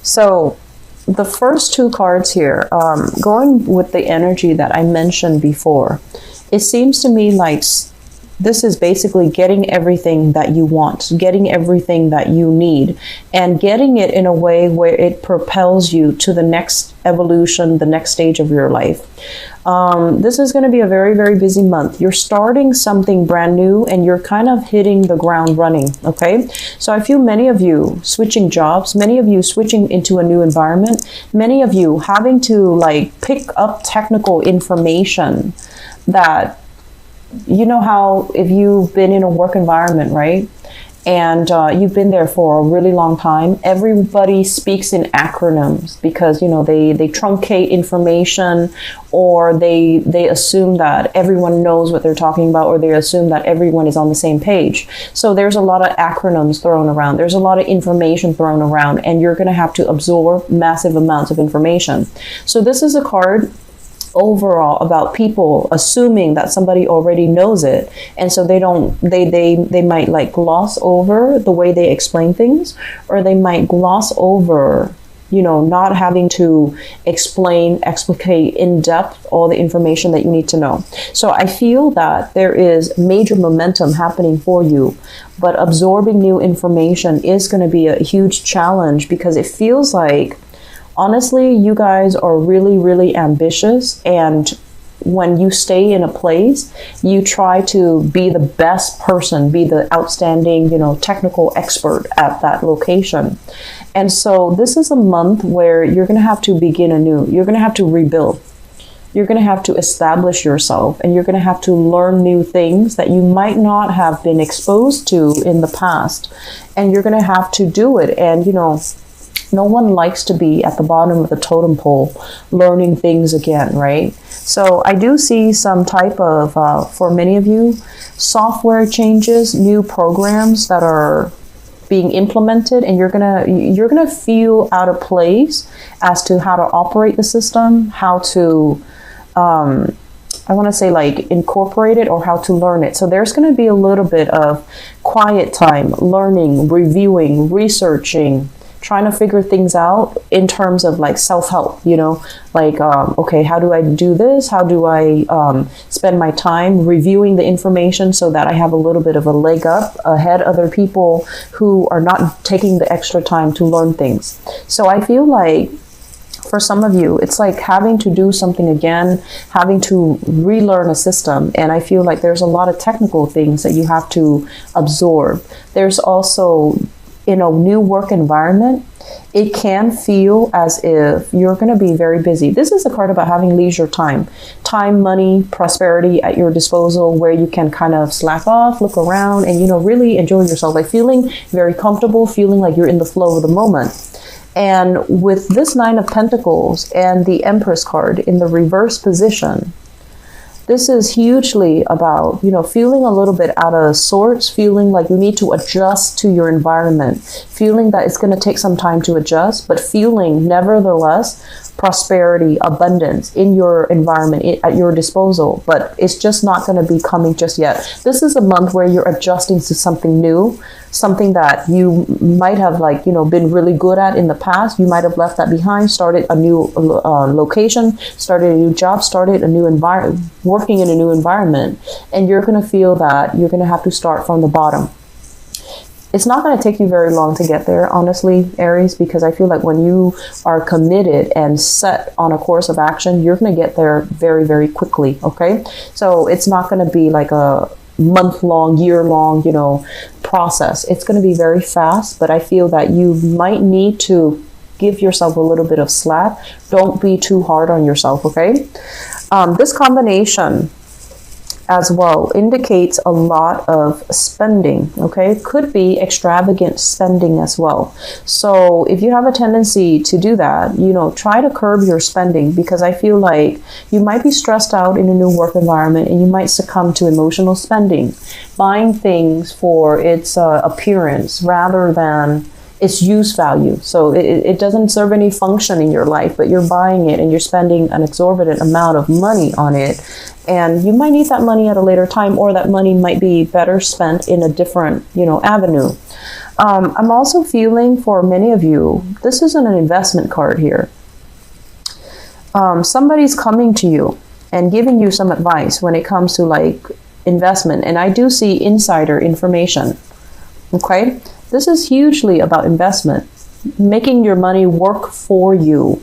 So the first two cards here, going with the energy that I mentioned before, it seems to me like this is basically getting everything that you want, getting everything that you need, and getting it in a way where it propels you to the next evolution, the next stage of your life. This is going to be a very, very busy month. You're starting something brand new and you're kind of hitting the ground running, okay? So I feel many of you switching jobs, many of you switching into a new environment, many of you having to like pick up technical information that, you know how if you've been in a work environment, right? And you've been there for a really long time, everybody speaks in acronyms because, you know, they truncate information, or they assume that everyone knows what they're talking about, or they assume that everyone is on the same page. So there's a lot of acronyms thrown around. There's a lot of information thrown around, and you're going to have to absorb massive amounts of information. So this is a card overall about people assuming that somebody already knows it, and so they might like gloss over the way they explain things, or they might gloss over, you know, not having to explicate in depth all the information that you need to know. So I feel that there is major momentum happening for you, but absorbing new information is going to be a huge challenge, because it feels like, honestly, you guys are really, really ambitious, and when you stay in a place, you try to be the best person, be the outstanding, you know, technical expert at that location. And so this is a month where you're going to have to begin anew. You're going to have to rebuild. You're going to have to establish yourself, and you're going to have to learn new things that you might not have been exposed to in the past. And you're going to have to do it. And, you know, no one likes to be at the bottom of the totem pole learning things again, right? So I do see some type of, for many of you, software changes, new programs that are being implemented, and you're gonna feel out of place as to how to operate the system, how to, I want to say like incorporate it, or how to learn it. So there's going to be a little bit of quiet time, learning, reviewing, researching, trying to figure things out in terms of like self-help, you know, like, okay, how do I do this? How do I spend my time reviewing the information so that I have a little bit of a leg up ahead other people who are not taking the extra time to learn things. So I feel like for some of you, it's like having to do something again, having to relearn a system. And I feel like there's a lot of technical things that you have to absorb. There's also, in a new work environment, it can feel as if you're going to be very busy. This is a card about having leisure time, money, prosperity at your disposal, where you can kind of slack off, look around, and, you know, really enjoy yourself, like feeling very comfortable, feeling like you're in the flow of the moment. And with this Nine of Pentacles and the Empress card in the reverse position, this is hugely about, you know, feeling a little bit out of sorts, feeling like you need to adjust to your environment, feeling that it's going to take some time to adjust, but feeling nevertheless prosperity, abundance in your environment, at your disposal, but it's just not going to be coming just yet. This is a month where you're adjusting to something new, something that you might have, like, you know, been really good at in the past. You might have left that behind, started a new location, started a new job, started a new environment, working in a new environment, and you're going to feel that you're going to have to start from the bottom. It's not going to take you very long to get there, honestly, Aries, because I feel like when you are committed and set on a course of action, you're going to get there very, very quickly, okay? So it's not going to be like a month-long, year-long, you know, process. It's going to be very fast, but I feel that you might need to give yourself a little bit of slack. Don't be too hard on yourself, okay? This combination as well indicates a lot of spending, okay? Could be extravagant spending as well. So if you have a tendency to do that, you know, try to curb your spending, because I feel like you might be stressed out in a new work environment and you might succumb to emotional spending, buying things for its appearance rather than its use value. So it doesn't serve any function in your life, but you're buying it and you're spending an exorbitant amount of money on it. And you might need that money at a later time, or that money might be better spent in a different, you know, avenue. I'm also feeling for many of you, this isn't an investment card here. Somebody's coming to you and giving you some advice when it comes to like investment. And I do see insider information. Okay. This is hugely about investment, making your money work for you.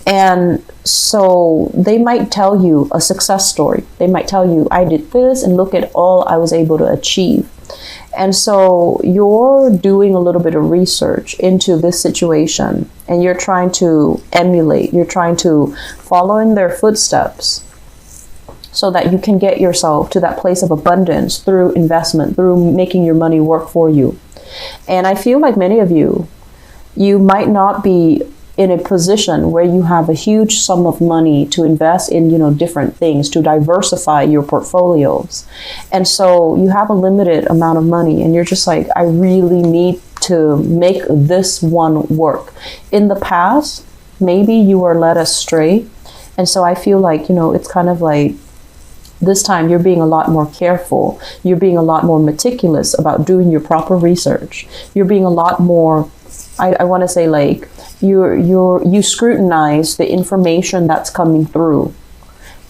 And so they might tell you a success story. They might tell you, I did this and look at all I was able to achieve. And so you're doing a little bit of research into this situation and you're trying to emulate, you're trying to follow in their footsteps so that you can get yourself to that place of abundance through investment, through making your money work for you. And I feel like many of you, you might not be in a position where you have a huge sum of money to invest in, different things, to diversify your portfolios. And so you have a limited amount of money and you're just like, I really need to make this one work. In the past, maybe you were led astray. And so I feel like, it's kind of like this time you're being a lot more careful. You're being a lot more meticulous about doing your proper research. You're being a lot more, I want to say like, you scrutinize the information that's coming through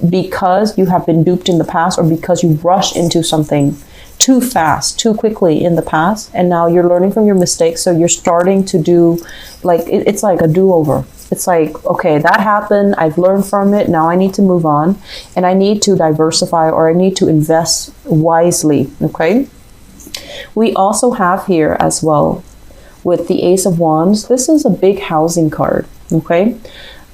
because you have been duped in the past or because you rushed into something too fast, too quickly in the past. And now you're learning from your mistakes. So you're starting to do like, it's like a do-over. It's like, okay, that happened. I've learned from it. Now I need to move on and I need to diversify or I need to invest wisely. Okay. We also have here as well with the Ace of Wands. This is a big housing card. Okay.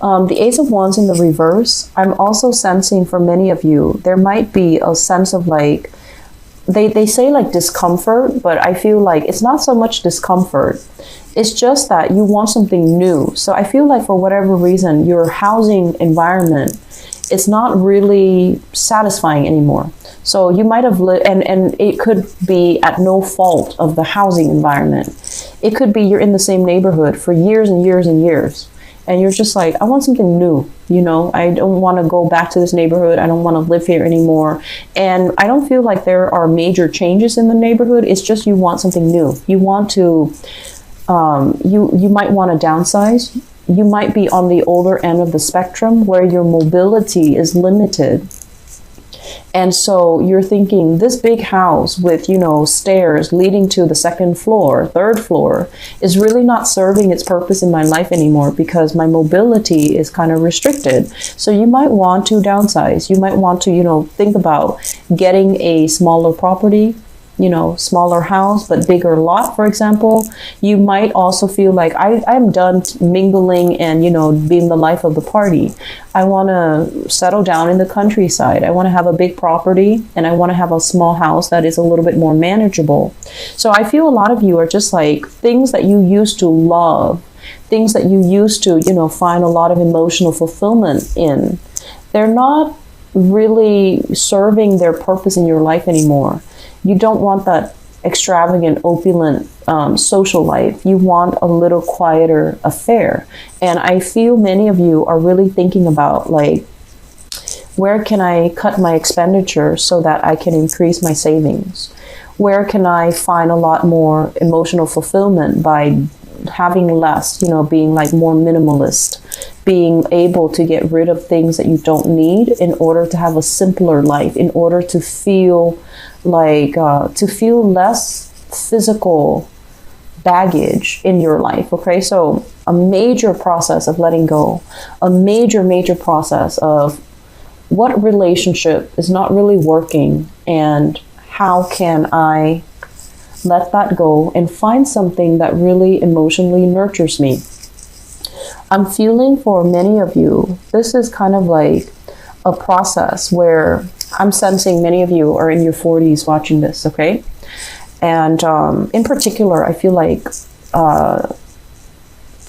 The Ace of Wands in the reverse, I'm also sensing for many of you, there might be a sense of like, they say like discomfort, but I feel like it's not so much discomfort. It's just that you want something new. So I feel like for whatever reason, your housing environment, it's not really satisfying anymore. So you might have lived, and it could be at no fault of the housing environment. It could be you're in the same neighborhood for years and years and years. And you're just like, I want something new. I don't want to go back to this neighborhood. I don't want to live here anymore. And I don't feel like there are major changes in the neighborhood. It's just you want something new. You want to, you might want to downsize. You might be on the older end of the spectrum where your mobility is limited. And so you're thinking this big house with, stairs leading to the second floor, third floor is really not serving its purpose in my life anymore because my mobility is kind of restricted. So you might want to downsize. You might want to, think about getting a smaller property, smaller house, but bigger lot, for example. You might also feel like I'm done mingling and, being the life of the party. I want to settle down in the countryside. I want to have a big property and I want to have a small house that is a little bit more manageable. So I feel a lot of you are just like things that you used to love, things that you used to, find a lot of emotional fulfillment in. They're not really serving their purpose in your life anymore. You don't want that extravagant, opulent social life. You want a little quieter affair. And I feel many of you are really thinking about like, where can I cut my expenditure so that I can increase my savings? Where can I find a lot more emotional fulfillment by having less, being like more minimalist, being able to get rid of things that you don't need in order to have a simpler life, in order to feel like less physical baggage in your life. Okay, so a major process of letting go, a major process of what relationship is not really working and how can I let that go and find something that really emotionally nurtures me. I'm feeling for many of you, this is kind of like a process where I'm sensing many of you are in your 40s watching this, okay? And in particular, I feel like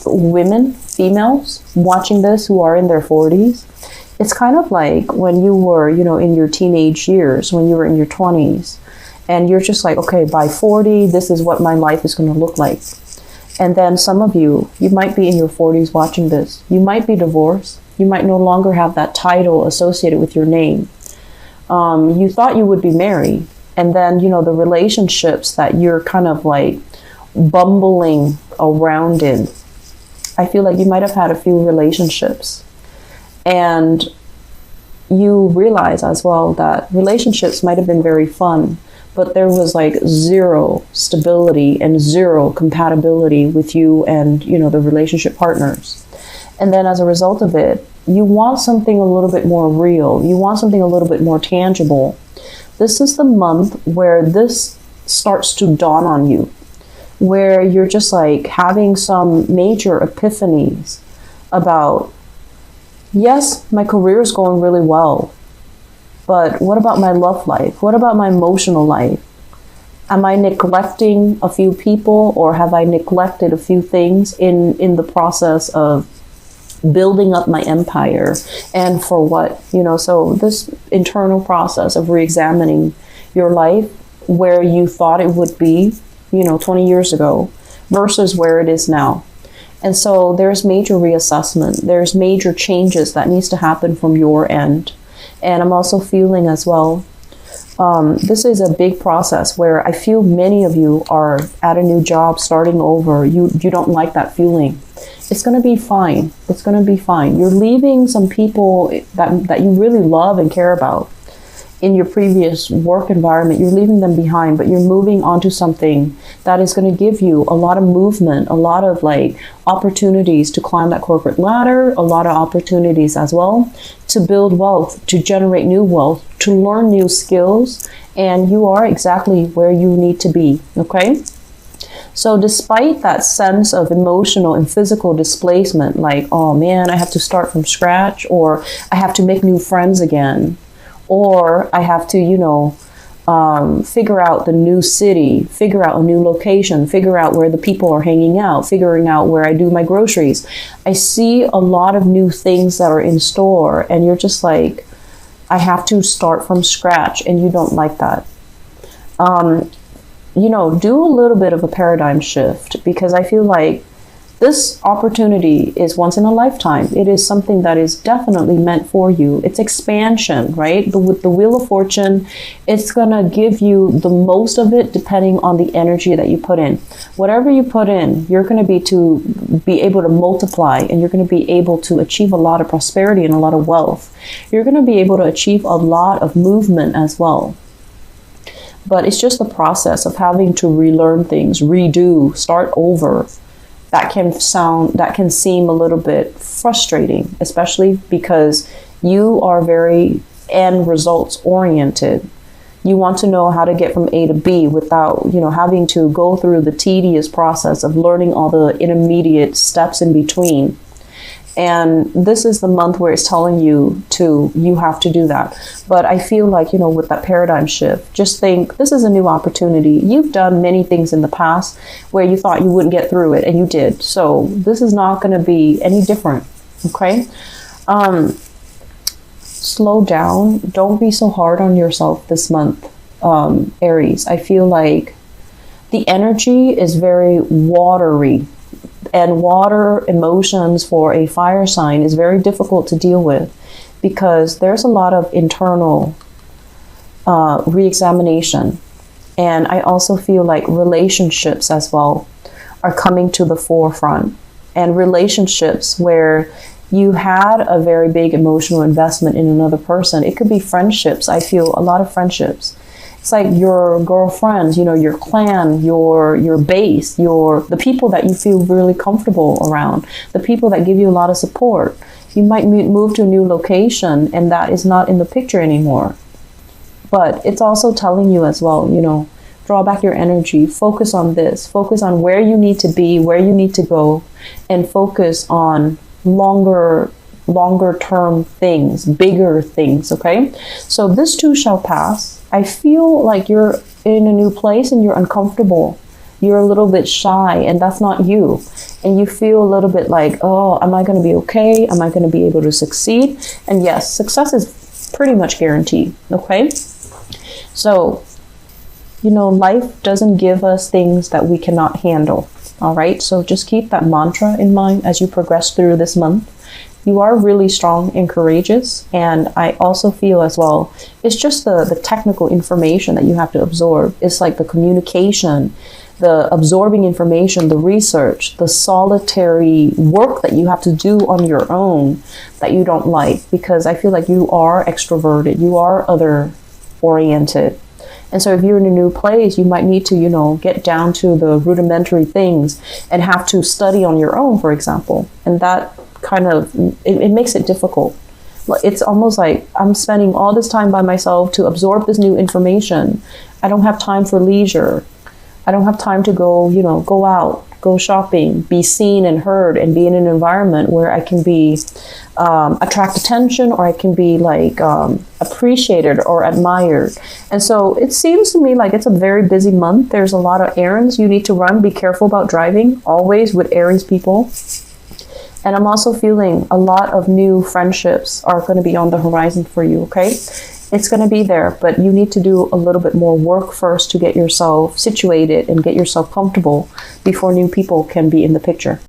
women, females watching this who are in their 40s, it's kind of like when you were, in your teenage years, when you were in your 20s, and you're just like, okay, by 40, this is what my life is going to look like. And then some of you might be in your 40s watching this. You might be divorced. You might no longer have that title associated with your name. You thought you would be married. And then, the relationships that you're kind of like bumbling around in. I feel like you might have had a few relationships, and you realize as well that relationships might have been very fun, but there was like zero stability and zero compatibility with you and, you know, the relationship partners. And then as a result of it, you want something a little bit more real. You want something a little bit more tangible. This is the month where this starts to dawn on you, where you're just like having some major epiphanies about, yes, my career is going really well, but what about my love life? What about my emotional life? Am I neglecting a few people, or have I neglected a few things in the process of building up my empire? And for what? You know, so this internal process of re-examining your life, where you thought it would be, you know, 20 years ago versus where it is now. And so there's major reassessment. There's major changes that needs to happen from your end. And I'm also feeling as well, this is a big process where I feel many of you are at a new job, starting over. You don't like that feeling. It's going to be fine. It's going to be fine. You're leaving some people that you really love and care about in your previous work environment. You're leaving them behind, but you're moving on to something that is going to give you a lot of movement, a lot of like opportunities to climb that corporate ladder, a lot of opportunities as well to build wealth, to generate new wealth, to learn new skills, and you are exactly where you need to be, okay? So despite that sense of emotional and physical displacement, like, oh man, I have to start from scratch, or I have to make new friends again, or I have to, you know, figure out the new city, figure out a new location, figure out where the people are hanging out, figuring out where I do my groceries. I see a lot of new things that are in store, and you're just like, I have to start from scratch, and you don't like that. You know, do a little bit of a paradigm shift, because I feel like this opportunity is once in a lifetime. It is something that is definitely meant for you. It's expansion, right? With the Wheel of Fortune, it's going to give you the most of it depending on the energy that you put in. Whatever you put in, you're going to be able to multiply, and you're going to be able to achieve a lot of prosperity and a lot of wealth. You're going to be able to achieve a lot of movement as well. But it's just the process of having to relearn things, redo, start over. That can seem a little bit frustrating, especially because you are very end results oriented. You want to know how to get from A to B without, you know, having to go through the tedious process of learning all the intermediate steps in between. And this is the month where it's telling you have to do that. But I feel like, you know, with that paradigm shift, just think this is a new opportunity. You've done many things in the past where you thought you wouldn't get through it, and you did. So this is not going to be any different. Okay. Slow down. Don't be so hard on yourself this month, Aries. I feel like the energy is very watery. And water emotions for a fire sign is very difficult to deal with, because there's a lot of internal re-examination. And I also feel like relationships as well are coming to the forefront. And relationships where you had a very big emotional investment in another person. It could be friendships. I feel a lot of friendships. It's like your girlfriends, you know, your clan, your base, the people that you feel really comfortable around, the people that give you a lot of support. You might move to a new location, and that is not in the picture anymore. But it's also telling you as well, you know, draw back your energy, focus on this, focus on where you need to be, where you need to go, and focus on longer term things, bigger things, okay? So this too shall pass. I feel like you're in a new place and you're uncomfortable. You're a little bit shy, and that's not you. And you feel a little bit like, oh, am I going to be okay? Am I going to be able to succeed? And yes, success is pretty much guaranteed, okay? So, you know, life doesn't give us things that we cannot handle, all right? So just keep that mantra in mind as you progress through this month. You are really strong and courageous, and I also feel as well, it's just the technical information that you have to absorb. It's like the communication, the absorbing information, the research, the solitary work that you have to do on your own that you don't like, because I feel like you are extroverted, you are other oriented. And so if you're in a new place, you might need to, you know, get down to the rudimentary things and have to study on your own, for example. And that kind of, it makes it difficult. It's almost like I'm spending all this time by myself to absorb this new information. I don't have time for leisure. I don't have time to go, you know, go out, go shopping, be seen and heard, and be in an environment where I can be attract attention, or I can be like appreciated or admired. And so it seems to me like it's a very busy month. There's a lot of errands you need to run. Be careful about driving, always with Aries people. And I'm also feeling a lot of new friendships are going to be on the horizon for you, okay? It's going to be there, but you need to do a little bit more work first to get yourself situated and get yourself comfortable before new people can be in the picture.